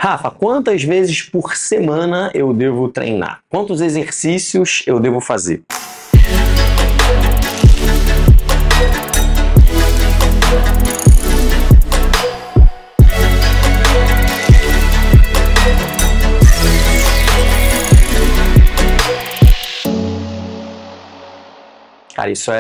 Rafa, quantas vezes por semana eu devo treinar? Quantos exercícios eu devo fazer? Cara, isso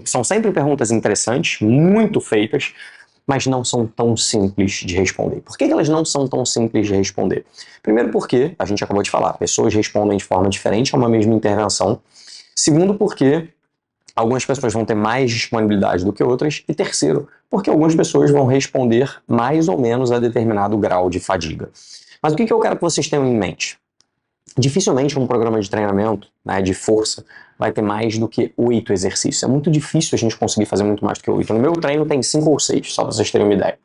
são sempre perguntas interessantes, muito feitas, mas não são tão simples de responder. Por que elas não são tão simples de responder? Primeiro porque, a gente acabou de falar, pessoas respondem de forma diferente a uma mesma intervenção. Segundo porque algumas pessoas vão ter mais disponibilidade do que outras. E terceiro, porque algumas pessoas vão responder mais ou menos a determinado grau de fadiga. Mas o que eu quero que vocês tenham em mente? Dificilmente um programa de treinamento, né, de força, vai ter mais do que 8 exercícios. É muito difícil a gente conseguir fazer muito mais do que 8. No meu treino tem 5 ou 6, só para vocês terem uma ideia.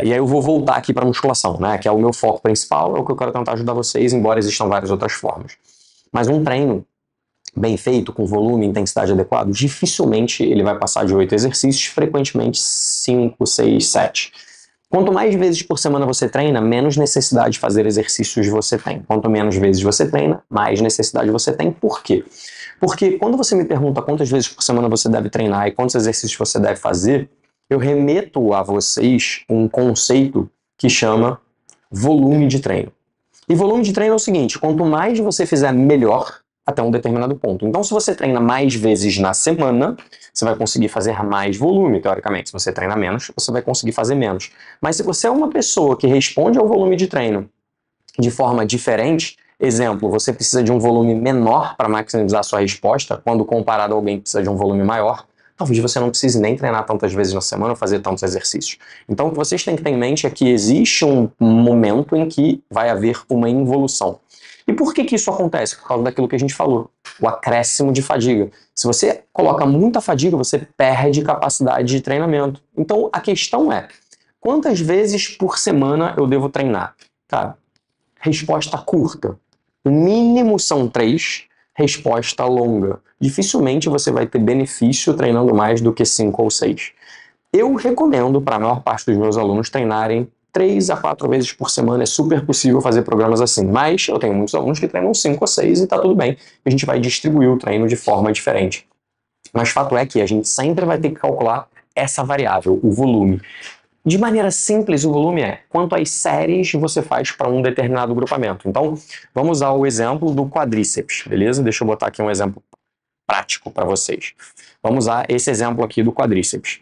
E aí eu vou voltar aqui para a musculação, né, que é o meu foco principal, é o que eu quero tentar ajudar vocês, embora existam várias outras formas. Mas um treino bem feito, com volume e intensidade adequado, dificilmente ele vai passar de 8 exercícios, frequentemente 5, 6, 7. Quanto mais vezes por semana você treina, menos necessidade de fazer exercícios você tem. Quanto menos vezes você treina, mais necessidade você tem. Por quê? Porque quando você me pergunta quantas vezes por semana você deve treinar e quantos exercícios você deve fazer, eu remeto a vocês um conceito que chama volume de treino. E volume de treino é o seguinte, quanto mais você fizer, melhor, até um determinado ponto. Então, se você treina mais vezes na semana, você vai conseguir fazer mais volume, teoricamente. Se você treina menos, você vai conseguir fazer menos. Mas se você é uma pessoa que responde ao volume de treino de forma diferente, exemplo, você precisa de um volume menor para maximizar a sua resposta, quando comparado a alguém que precisa de um volume maior, talvez você não precise nem treinar tantas vezes na semana ou fazer tantos exercícios. Então, o que vocês têm que ter em mente é que existe um momento em que vai haver uma involução. E por que isso acontece? Por causa daquilo que a gente falou, o acréscimo de fadiga. Se você coloca muita fadiga, você perde capacidade de treinamento. Então, a questão é, quantas vezes por semana eu devo treinar? Cara, resposta curta. O mínimo são 3, resposta longa. Dificilmente você vai ter benefício treinando mais do que 5 ou 6. Eu recomendo para a maior parte dos meus alunos treinarem 3 a 4 vezes por semana. É super possível fazer programas assim, mas eu tenho muitos alunos que treinam 5 ou 6 e tá tudo bem. A gente vai distribuir o treino de forma diferente. Mas fato é que a gente sempre vai ter que calcular essa variável, o volume. De maneira simples, o volume é quanto às séries você faz para um determinado grupamento. Então, vamos usar o exemplo do quadríceps, beleza? Deixa eu botar aqui um exemplo prático para vocês. Vamos usar esse exemplo aqui do quadríceps.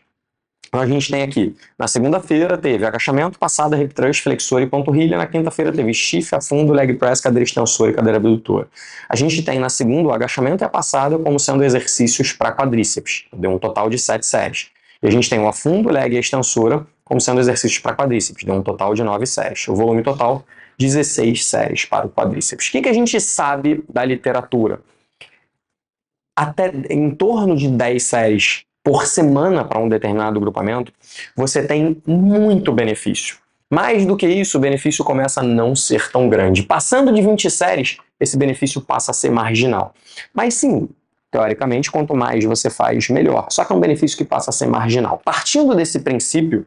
Então a gente tem aqui, na segunda-feira teve agachamento, passada, hip thrust, flexor e panturrilha. Na quinta-feira teve stiff, afundo, leg press, cadeira extensora e cadeira abdutora. A gente tem na segunda o agachamento e a passada como sendo exercícios para quadríceps. Deu um total de 7 séries. E a gente tem o afundo, leg e a extensora como sendo exercícios para quadríceps. Deu um total de 9 séries. O volume total, 16 séries para o quadríceps. O que a gente sabe da literatura? Até em torno de 10 séries por semana para um determinado grupamento, você tem muito benefício. Mais do que isso, o benefício começa a não ser tão grande. Passando de 20 séries, esse benefício passa a ser marginal. Mas sim, teoricamente, quanto mais você faz, melhor. Só que é um benefício que passa a ser marginal. Partindo desse princípio,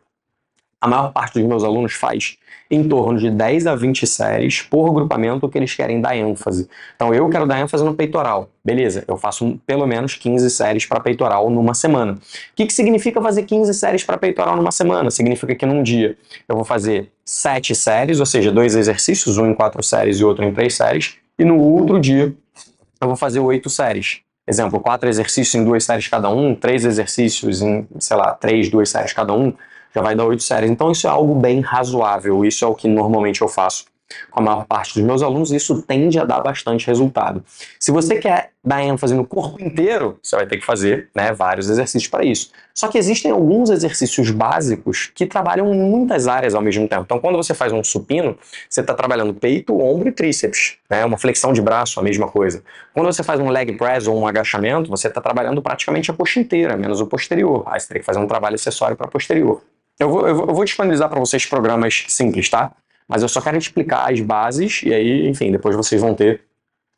a maior parte dos meus alunos faz em torno de 10 a 20 séries por grupamento que eles querem dar ênfase. Então eu quero dar ênfase no peitoral. Beleza, eu faço pelo menos 15 séries para peitoral numa semana. O que significa fazer 15 séries para peitoral numa semana? Significa que num dia eu vou fazer 7 séries, ou seja, 2 exercícios, um em 4 séries e outro em 3 séries, e no outro dia eu vou fazer 8 séries. Exemplo, 4 exercícios em 2 séries cada um, 3 exercícios em, 3, 2 séries cada um, já vai dar 8 séries. Então isso é algo bem razoável, isso é o que normalmente eu faço com a maior parte dos meus alunos, e isso tende a dar bastante resultado. Se você quer dar ênfase no corpo inteiro, você vai ter que fazer, né, vários exercícios para isso. Só que existem alguns exercícios básicos que trabalham em muitas áreas ao mesmo tempo. Então quando você faz um supino, você está trabalhando peito, ombro e tríceps, né? Uma flexão de braço, a mesma coisa. Quando você faz um leg press ou um agachamento, você está trabalhando praticamente a coxa inteira, menos o posterior. Aí você tem que fazer um trabalho acessório para posterior. Eu vou disponibilizar para vocês programas simples, tá? Mas eu só quero explicar as bases e aí, enfim, depois vocês vão ter,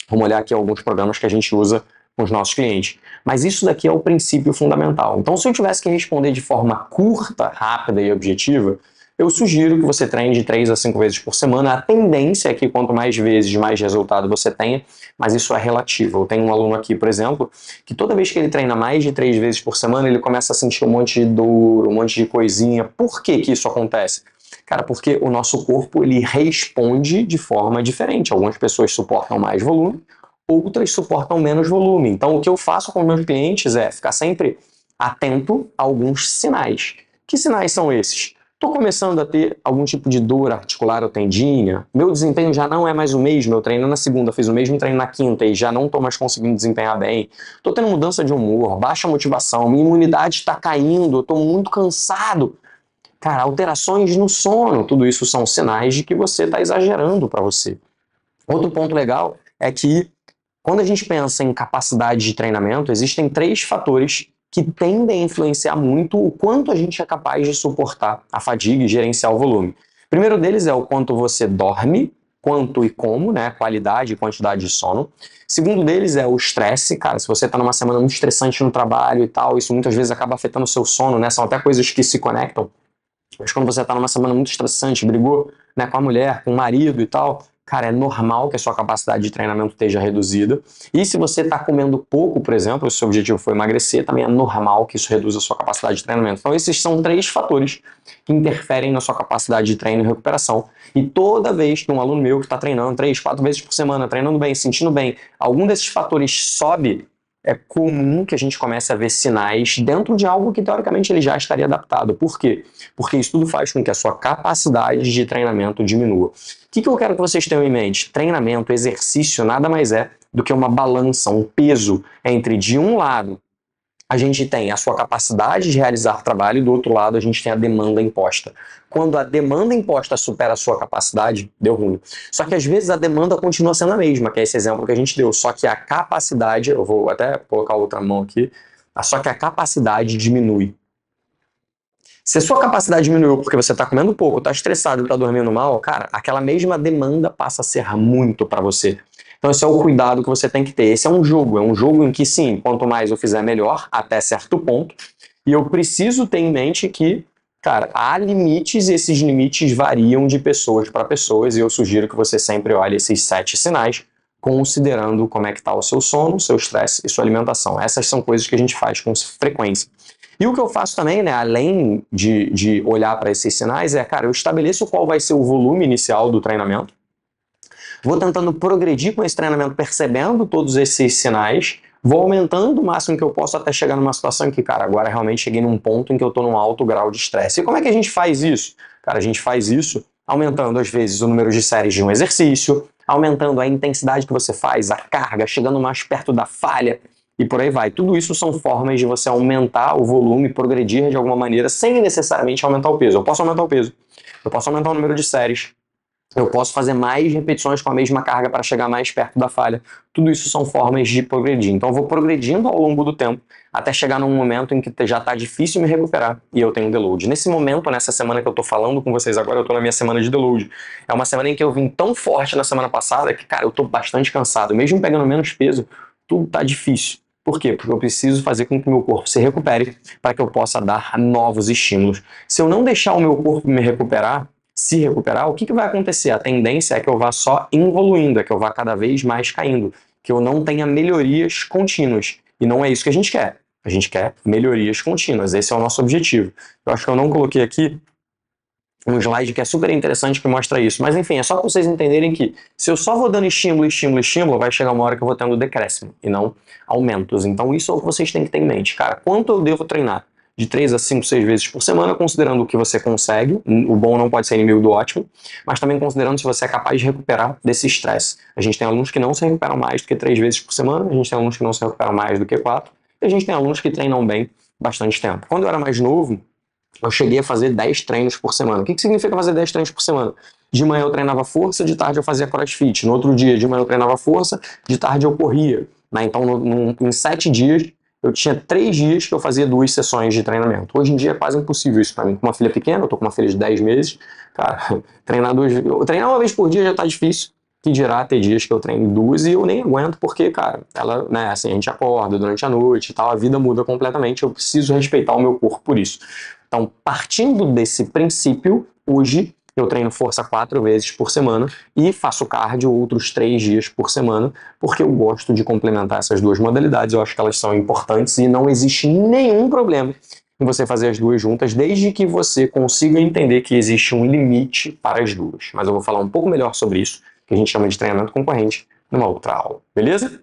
vamos olhar aqui alguns programas que a gente usa com os nossos clientes. Mas isso daqui é o princípio fundamental. Então, se eu tivesse que responder de forma curta, rápida e objetiva, eu sugiro que você treine de 3 a 5 vezes por semana. A tendência é que quanto mais vezes, mais resultado você tenha, mas isso é relativo. Eu tenho um aluno aqui, por exemplo, que toda vez que ele treina mais de 3 vezes por semana, ele começa a sentir um monte de dor, um monte de coisinha. Por que que isso acontece? Cara, porque o nosso corpo, ele responde de forma diferente. Algumas pessoas suportam mais volume, outras suportam menos volume. Então, o que eu faço com meus clientes é ficar sempre atento a alguns sinais. Que sinais são esses? Estou começando a ter algum tipo de dor articular ou tendinha, meu desempenho já não é mais o mesmo, eu treino na segunda, fiz o mesmo treino na quinta e já não estou mais conseguindo desempenhar bem, estou tendo mudança de humor, baixa motivação, minha imunidade está caindo, eu estou muito cansado. Cara, alterações no sono, tudo isso são sinais de que você está exagerando para você. Outro ponto legal é que quando a gente pensa em capacidade de treinamento, existem 3 fatores que tendem a influenciar muito o quanto a gente é capaz de suportar a fadiga e gerenciar o volume. O primeiro deles é o quanto você dorme, quanto e como, né? Qualidade e quantidade de sono. Segundo deles é o estresse. Cara, se você está numa semana muito estressante no trabalho e tal, isso muitas vezes acaba afetando o seu sono, né? São até coisas que se conectam. Mas quando você está numa semana muito estressante, brigou, né, com a mulher, com o marido e tal, cara, é normal que a sua capacidade de treinamento esteja reduzida. E se você está comendo pouco, por exemplo, se o seu objetivo for emagrecer, também é normal que isso reduza a sua capacidade de treinamento. Então, esses são 3 fatores que interferem na sua capacidade de treino e recuperação. E toda vez que um aluno meu que está treinando 3, 4 vezes por semana, treinando bem, sentindo bem, algum desses fatores sobe, é comum que a gente comece a ver sinais dentro de algo que, teoricamente, ele já estaria adaptado. Por quê? Porque isso tudo faz com que a sua capacidade de treinamento diminua. O que eu quero que vocês tenham em mente? Treinamento, exercício, nada mais é do que uma balança, um peso entre, de um lado, a gente tem a sua capacidade de realizar trabalho e do outro lado a gente tem a demanda imposta. Quando a demanda imposta supera a sua capacidade, deu ruim. Só que às vezes a demanda continua sendo a mesma, que é esse exemplo que a gente deu, só que a capacidade, eu vou até colocar outra mão aqui, só que a capacidade diminui. Se a sua capacidade diminuiu porque você está comendo pouco, está estressado, está dormindo mal, cara, aquela mesma demanda passa a ser muito para você. Então esse é o cuidado que você tem que ter. Esse é um jogo em que sim, quanto mais eu fizer melhor, até certo ponto, e eu preciso ter em mente que, cara, há limites e esses limites variam de pessoas para pessoas e eu sugiro que você sempre olhe esses 7 sinais, considerando como é que está o seu sono, o seu estresse e sua alimentação. Essas são coisas que a gente faz com frequência. E o que eu faço também, né, além de olhar para esses sinais, é, cara, eu estabeleço qual vai ser o volume inicial do treinamento, vou tentando progredir com esse treinamento, percebendo todos esses sinais, vou aumentando o máximo que eu posso até chegar numa situação em que, cara, agora realmente cheguei num ponto em que eu estou num alto grau de estresse. E como é que a gente faz isso? Cara, a gente faz isso aumentando, às vezes, o número de séries de um exercício, aumentando a intensidade que você faz, a carga, chegando mais perto da falha, e por aí vai. Tudo isso são formas de você aumentar o volume, progredir de alguma maneira, sem necessariamente aumentar o peso. Eu posso aumentar o peso, eu posso aumentar o número de séries, eu posso fazer mais repetições com a mesma carga para chegar mais perto da falha. Tudo isso são formas de progredir. Então eu vou progredindo ao longo do tempo, até chegar num momento em que já está difícil me recuperar e eu tenho deload. Nesse momento, nessa semana que eu estou falando com vocês agora, eu estou na minha semana de deload. É uma semana em que eu vim tão forte na semana passada que, cara, eu estou bastante cansado. Mesmo pegando menos peso, tudo está difícil. Por quê? Porque eu preciso fazer com que o meu corpo se recupere para que eu possa dar novos estímulos. Se eu não deixar o meu corpo me recuperar, se recuperar, o que vai acontecer? A tendência é que eu vá só evoluindo, é que eu vá cada vez mais caindo, que eu não tenha melhorias contínuas. E não é isso que a gente quer. A gente quer melhorias contínuas. Esse é o nosso objetivo. Eu acho que eu não coloquei aqui um slide que é super interessante que mostra isso. Mas enfim, é só para vocês entenderem que se eu só vou dando estímulo, estímulo, estímulo, vai chegar uma hora que eu vou tendo decréscimo e não aumentos. Então isso é o que vocês têm que ter em mente. Cara, quanto eu devo treinar? De 3 a 5, 6 vezes por semana, considerando o que você consegue. O bom não pode ser inimigo do ótimo, mas também considerando se você é capaz de recuperar desse estresse. A gente tem alunos que não se recuperam mais do que 3 vezes por semana, a gente tem alunos que não se recuperam mais do que 4, e a gente tem alunos que treinam bem bastante tempo. Quando eu era mais novo, eu cheguei a fazer 10 treinos por semana. O que significa fazer 10 treinos por semana? De manhã eu treinava força, de tarde eu fazia crossfit. No outro dia, de manhã eu treinava força, de tarde eu corria. Né? Então, em 7 dias, eu tinha 3 dias que eu fazia 2 sessões de treinamento. Hoje em dia é quase impossível isso para mim. Com uma filha pequena, eu tô com uma filha de 10 meses, cara, treinar uma vez por dia já tá difícil. Que dirá ter dias que eu treino 2 e eu nem aguento porque, cara, ela, né, assim, a gente acorda durante a noite e tal, a vida muda completamente, eu preciso respeitar o meu corpo por isso. Então, partindo desse princípio, Hoje eu treino força 4 vezes por semana e faço cardio outros 3 dias por semana, porque eu gosto de complementar essas duas modalidades, eu acho que elas são importantes e não existe nenhum problema em você fazer as duas juntas, desde que você consiga entender que existe um limite para as duas. Mas eu vou falar um pouco melhor sobre isso, que a gente chama de treinamento concorrente, numa outra aula, beleza?